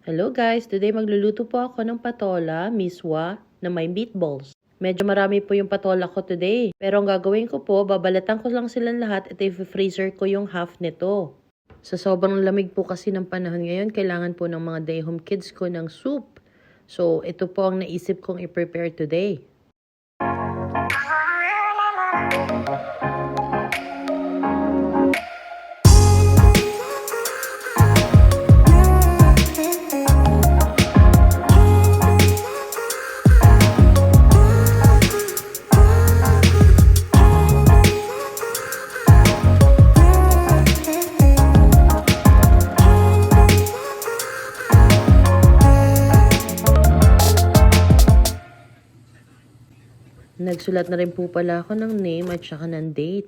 Hello guys! Today magluluto po ako ng patola, miswa, na may meatballs. Medyo marami po yung patola ko today. Pero ang gagawin ko po, babalatan ko lang silang lahat at i-freezer ko yung half nito. Sa sobrang lamig po kasi ng panahon ngayon, kailangan po ng mga day-home kids ko ng soup. So ito po ang naisip kong i-prepare today. Nagsulat na rin po pala ako ng name at saka ng date.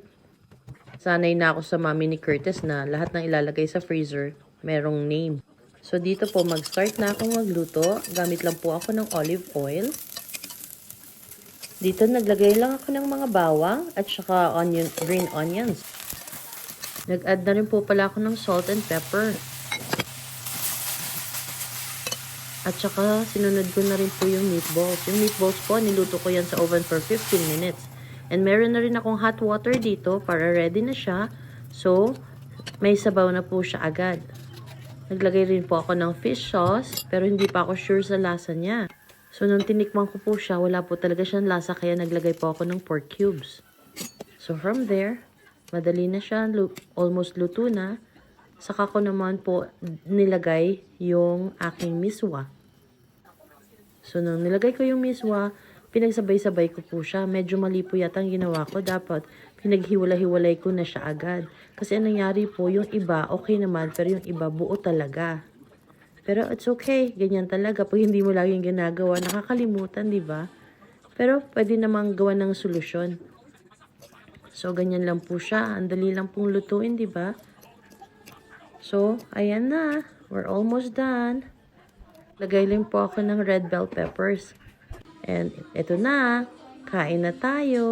Sanay na ako sa mami ni Curtis na lahat ng ilalagay sa freezer, merong name. So dito po mag-start na akong magluto. Gamit lang po ako ng olive oil. Dito naglagay lang ako ng mga bawang at saka green onions. Nag-add na rin po pala ako ng salt and pepper. At saka, sinunod ko na rin po yung meatballs. Yung meatballs po, niluto ko yan sa oven for 15 minutes. And meron na rin akong hot water dito para ready na siya. So, may sabaw na po siya agad. Naglagay rin po ako ng fish sauce, pero hindi pa ako sure sa lasa niya. So, nung tinikman ko po siya, wala po talaga siyang lasa, kaya naglagay po ako ng pork cubes. So, from there, madali na siya, almost luto na. Saka ko naman po nilagay yung aking miswa. So, nung nilagay ko yung miswa, pinagsabay-sabay ko po siya. Medyo mali po yata ang ginawa ko. Dapat pinaghiwalay-hiwalay ko na siya agad. Kasi anong nangyari po, yung iba okay naman, pero yung iba buo talaga. Pero it's okay. Ganyan talaga. Pag hindi mo laging ginagawa, nakakalimutan, di ba? Pero pwede namang gawa ng solusyon. So, ganyan lang po siya. Ang dali lang pong lutuin, di ba? So, ayan na. We're almost done. Lagay lang po ako ng red bell peppers. And ito na. Kain na tayo.